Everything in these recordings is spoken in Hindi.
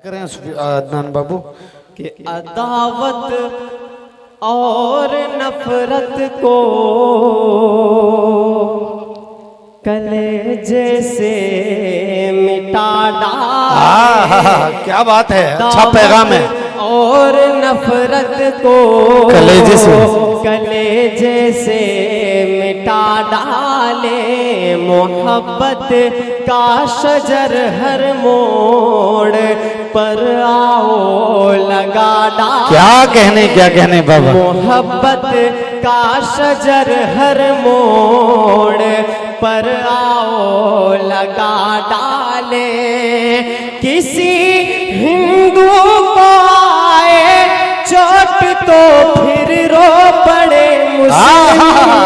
करें अदनान बाबू कि अदावत और नफरत को कलेजे से मिटा डाल। क्या बात है, अच्छा पैगाम है। और नफरत को कलेजे से मिटा डाले, मोहब्बत का शजर हर मोड़ पर आओ लगा डाले। क्या कहने बाबा। मोहब्बत का शजर हर मोड़ पर आओ लगा डाले। किसी हिंदू को आए चोट तो फिर रो पड़े मुस्लिम।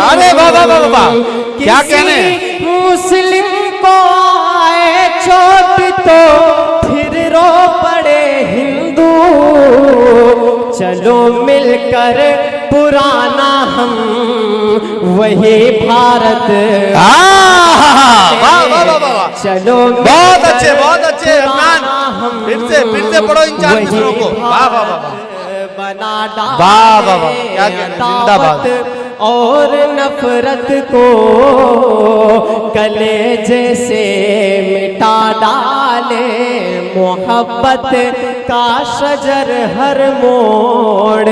अरे बाबा बाबा क्या कहने। मुस्लिम को आए चोट तो फिर रो पड़े हिंदू। चलो मिलकर पुराना हम वही भारत। चलो बहुत अच्छे अदनान। फिर से पढ़ो इन चार मिसरों को। वाह वाह वाह वाह वाह वाह क्या जिंदाबाद। और नफरत को कलेजे से मिटा डाले, मोहब्बत का शजर हर मोड़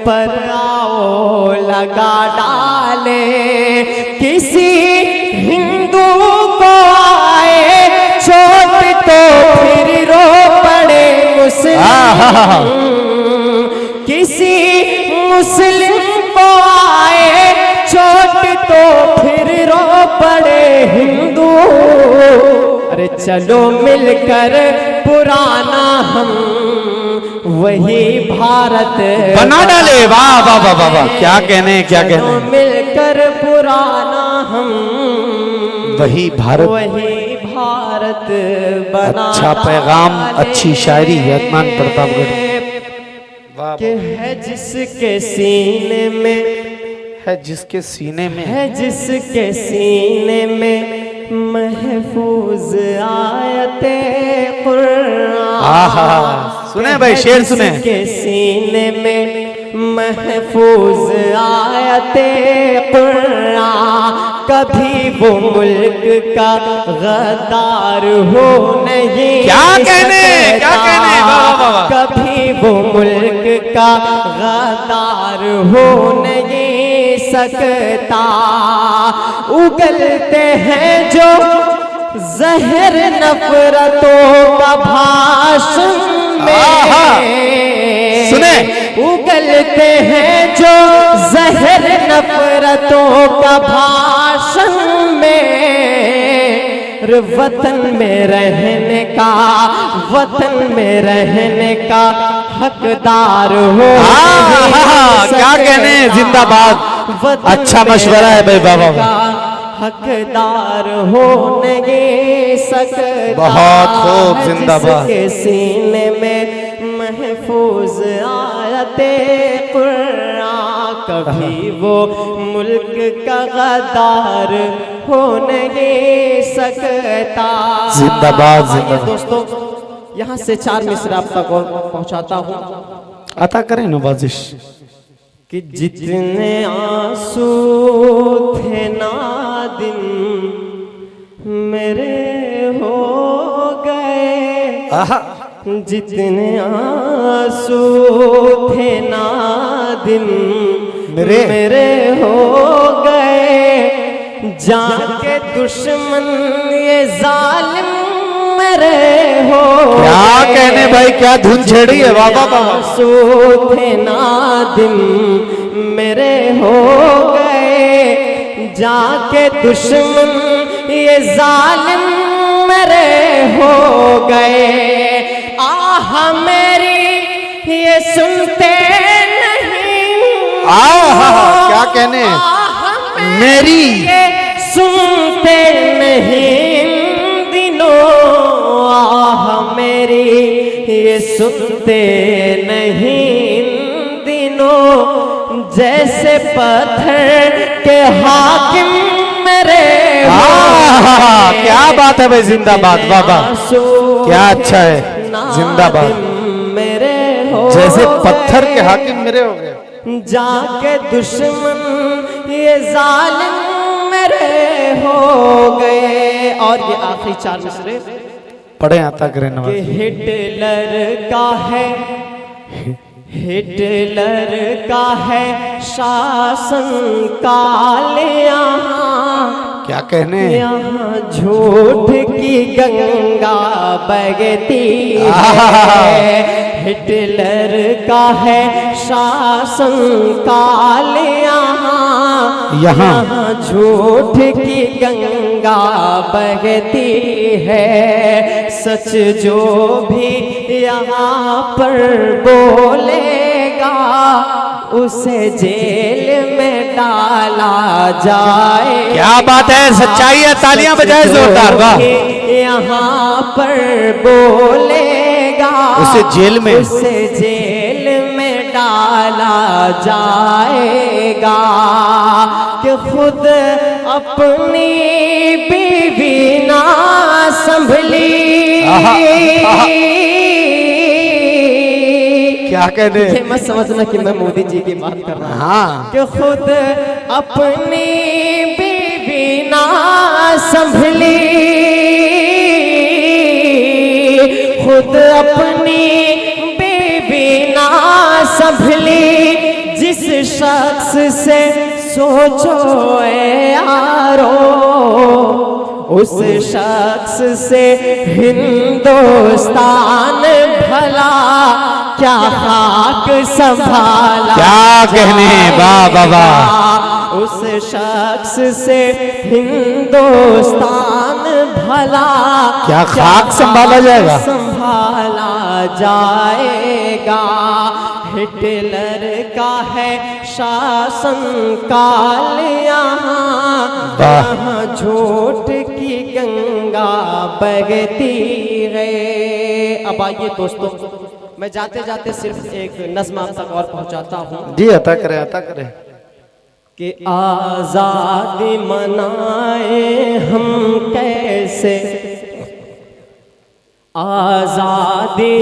पर आओ लगा डाले। किसी हिंदू को आए चोट तो फिर रो पड़े मुस्लिम। किसी मुस्लिम को आए चोट तो फिर रो पड़े हिंदू। अरे चलो मिलकर पुराना हम वही भारत बना डाले। वाह वाह वाह वाह क्या कहने। मिलकर पुराना हम वही भारत बना। अच्छा पैगाम, अच्छी शायरी है अदनान प्रतापगढ़। कि है जिसके सीने में, है जिसके सीने में, है जिसके सीने में महफूज आयते कुरान। सुने भाई शेर सुने। जिसके सीने में महफूज आयते कुरान। कभी वो मुल्क का गद्दार हो नहीं क्या कहने। कभी वो मुल्क का गद्दार हो नहीं सकता। उगलते हैं जो जहर नफरतों का भाषण में, सुने। उगलते हैं जो जहर नफरतों का भाषण में। वतन में रहने का, वतन में रहने का हकदार हो। क्या कहने। जिंदाबाद। अच्छा मशवरा है भाई बाबा। हकदार हो नहीं सकता। बहुत खूब जिंदाबाद। के सीने में महफूज आयते कुरान। कभी वो मुल्क का गद्दार हो नहीं सकता। जिंदाबाद जिंदाबाद। दोस्तों यहाँ से 4 मिसरा आप तक और पहुँचाता हूँ। अता करें नवाजिश। कि जितने आंसू थे नादिम मेरे हो गए। जितने आंसू थे नादिम मेरे हो गए। जाके दुश्मन ये जालिम मेरे हो। क्या कहने भाई, क्या धुन छेड़ी है। बाबा आंसू थे नादिम मेरे हो गए। जाके दुश्मन ये जालिम मेरे हो गए। आह मेरी ये सुनते नहीं। क्या कहने। मेरी ये सुनते नहीं दिनों। आह मेरी ये सुनते नहीं दिनों। जैसे पत्थर के हाकिम मेरे। क्या बात है भाई, जिंदाबाद बाबा, क्या अच्छा है। जिंदाबाद। मेरे हो जैसे पत्थर के गए। हाकिम मेरे हो गए। जाके दुश्मन ये जालिम मेरे हो गए। और ये आखिरी 4 मिसरे पढ़े आता करें कि नवाज। हिटलर का है, हिटलर का है शासन काल यहाँ, क्या कहने। यहाँ झूठ की गंगा बगती है। हिटलर का है शासन काल यहाँ झूठ की गंगा बहती है। सच जो भी यहाँ पर बोलेगा उसे जेल में डाला जाए। क्या बात है, सच्चाई है, तालियां बजाए जोरदार। वाह। यहाँ पर बोलेगा उसे जेल में, उसे जेल में डाला जाएगा। कि खुद अपनी बीवी ना संभली। क्या कहने। ये मत समझना कि मैं मोदी जी की बात कर रहा हूँ। हाँ। कि खुद अपनी बीवी ना संभली, खुद अपनी बीवी ना संभली। जिस शख्स से सोचो यारो उस शख्स से हिंदुस्तान भला क्या खाक संभाला। क्या कहने। वाह वाह वाह। उस शख्स से हिंदुस्तान भला क्या खाक संभाला जाएगा। संभाला जाएगा। हिटलर का है शासन काल यहाँ झूठ की गंगा बगती है। अब आइए दोस्तों, मैं जाते जाते सिर्फ एक नज़्म आप तक और पहुंचाता हूँ। जी अता करे, अता करे। कि आजादी मनाए हम कैसे, आजादी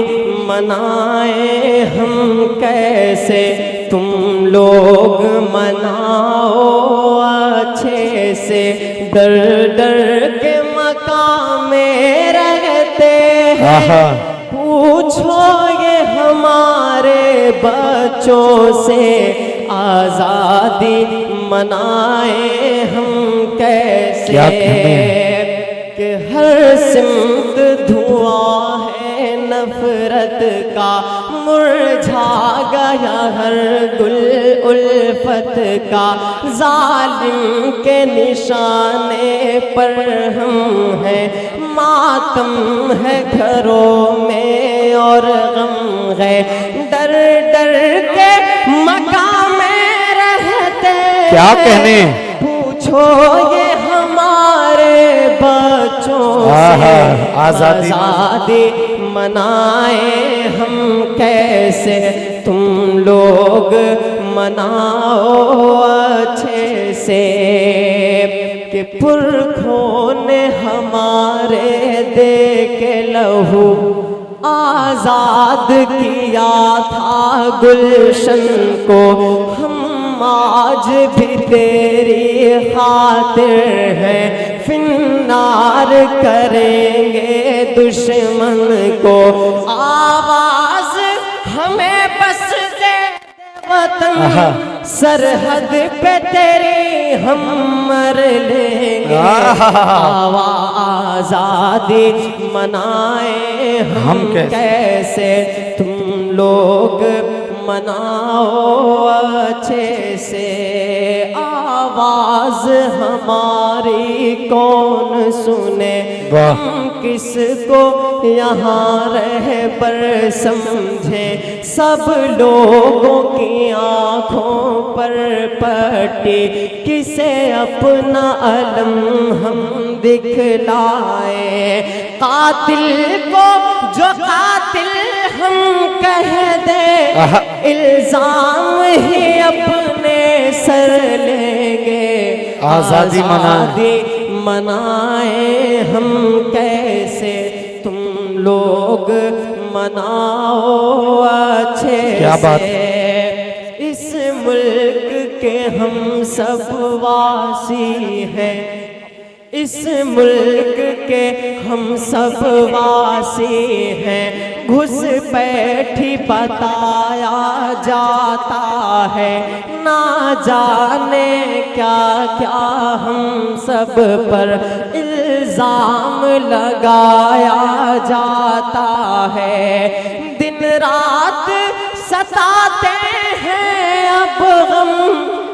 मनाए हम कैसे, तुम लोग मनाओ अच्छे से। डर डर के मकाम में रहते हैं, पूछो ये हमारे बच्चों से। आजादी मनाए हम कैसे। कि हर सिमत धुआं है नफरत का, मुरझा गया हर गुल उल्फत का। जालिम के निशाने पर हम हैं, मातम है घरों में और गम है। डर डर के मकाम में रहते। क्या कहने। पूछो ये हमारे बच्चों से। आजादी मनाए हम कैसे, तुम लोग मनाओ अच्छे से। कि पुरखों ने हमारे दे के लहू आजाद किया था गुलशन को। हम आज भी तेरी खातिर हैं, फिन्नार करेंगे दुश्मन को। आवाज हमें बस दे वतन, सरहद पे तेरी हम मर लेंगे। आजादी मनाए हम कैसे, तुम लोग मनाओ अच्छे से। आवाज हमारी कौन सुने, हम किसको यहाँ रह पर समझे। सब लोगों की आँखों पर पट्टी, किसे अपना अलम हम दिखलाए। कातिल को जो कातिल हम कह दे, इल्जाम ही अपने सर लेंगे। आजादी मनाए हम कैसे, तुम लोग मनाओ अच्छे क्या बात। से। इस मुल्क के हम सब वासी हैं, इस मुल्क के हम सब वासी हैं। घुस बैठी बताया जाता है, ना जाने क्या क्या हम सब पर इल्जाम लगाया जाता है। दिन रात सताते हैं अब हम,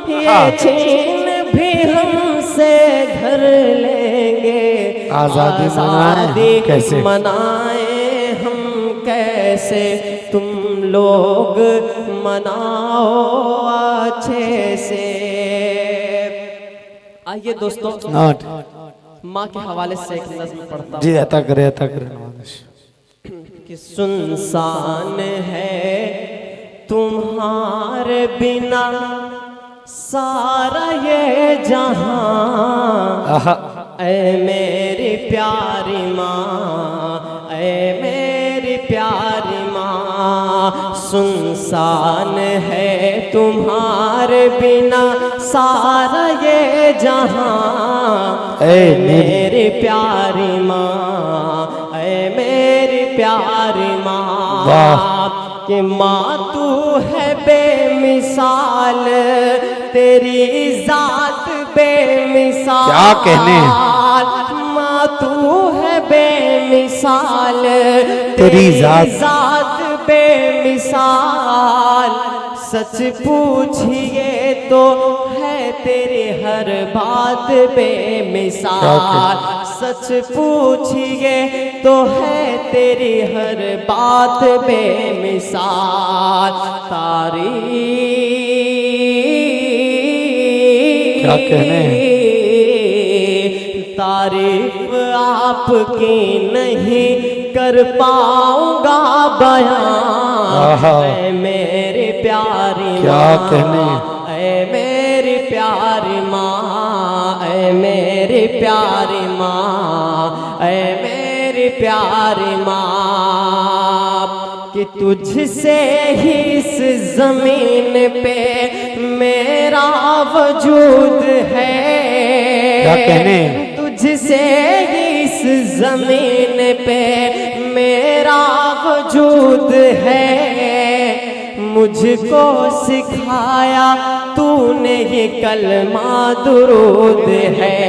ये छीन भी हमसे घर लेंगे। आज़ादी मनाएं कैसे? मनाएं हम कैसे, तुम लोग मनाओ अच्छे से। आइए दोस्तों, नोट माँ के हवाले से एक नज़्म पढ़ता जी, हूँ अता करे कि सुनसान है तुम्हारे बिना सारा ये जहां। ऐ मेरी प्यारी माँ, ऐ मेरी प्यारी माँ, सुनसान है तुम्हारे बिना सारा ये जहां। ऐ मेरी प्यारी माँ, ऐ मेरी प्यारी माँ, कि माँ तू है बेमिसाल, तेरी जात बेमिसाल। क्या कहने? माँ तू है बेमिसाल, तेरी जात बेमिसाल। सच पूछिए तो है तेरी हर बात बेमिसाल। सच पूछिए तो है तेरी हर बात बेमिसाल। तारीफ क्या कहने? तारीफ आपकी नहीं कर पाऊंगा बयां। ऐ मेरी प्यारी क्या माँ, कहने? ऐ मेरी प्यारी माँ, ऐ मेरी प्यारी माँ, ऐ मेरी प्यारी माँ, कि तुझसे ही इस जमीन पे मेरा वजूद है। क्या कहने? तुझसे ही इस जमीन पे मेरा वजूद है। मुझको सिखाया तूने ये कलमा दुरूद है।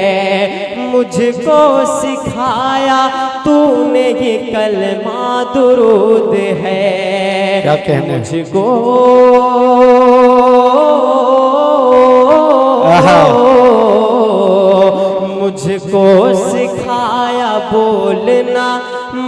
मुझको सिखाया तूने ये कलमा दुरूद है। क्या कहने? मुझको मुझको सिखाया बोलना,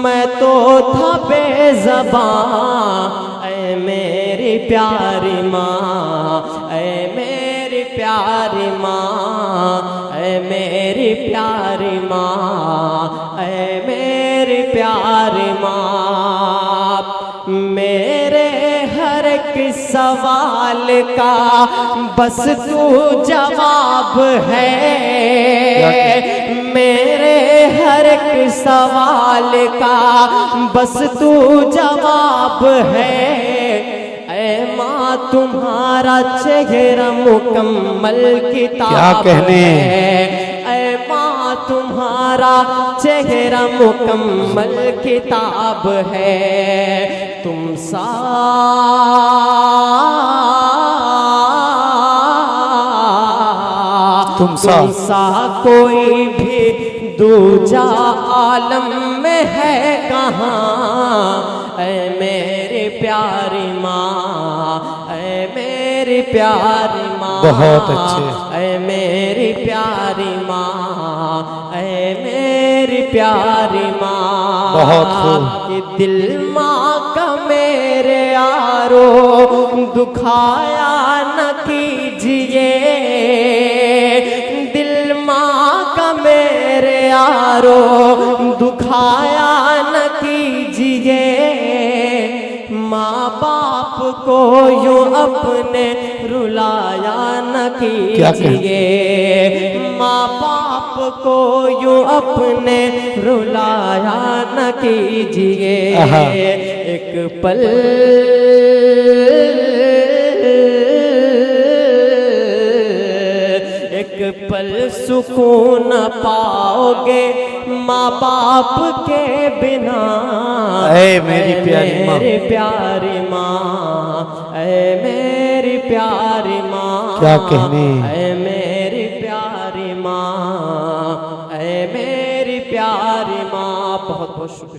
मैं तो था बेज़बान। ऐ मेरी प्यारी माँ, ऐ मेरी प्यारी माँ, ऐ मेरी प्यारी माँ, ऐ मेरी प्यारी माँ, मेरे हर एक सवाल का बस तू जवाब है। मेरे हर एक सवाल का बस तू जवाब है। ऐ माँ तुम्हारा चेहरा मुकम्मल किताब क्या कहने? ऐ माँ तुम्हारा चेहरा मुकम्मल किताब है। तुम सा कोई भी दूजा आलम में है कहाँ। ऐ मेरी प्यारी माँ, ऐ मेरी प्यारी माँ, बहुत अच्छे। ऐ मेरी प्यारी माँ, ऐ मेरी प्यारी माँ, बहुत खूब। कि दिल माँ का मेरे यारो दुखाया न कीजिए। दिल माँ का मेरे यारो दुखाया न कीजिए। माँ बाप को यूं अपने रुलाया न कीजिए। माँ बाप आपको यूं अपने रुलाया न कीजिए, एक पल सुकून पाओगे माँ बाप के बिना। ऐ मेरी प्यारी माँ, मेरी प्यारी माँ, ऐ मेरी प्यारी माँ, क्या कहने। ऐ मेरी प्यारी माँ, ऐ मेरी प्यारी माँ। बहुत बहुत शुक्रिया।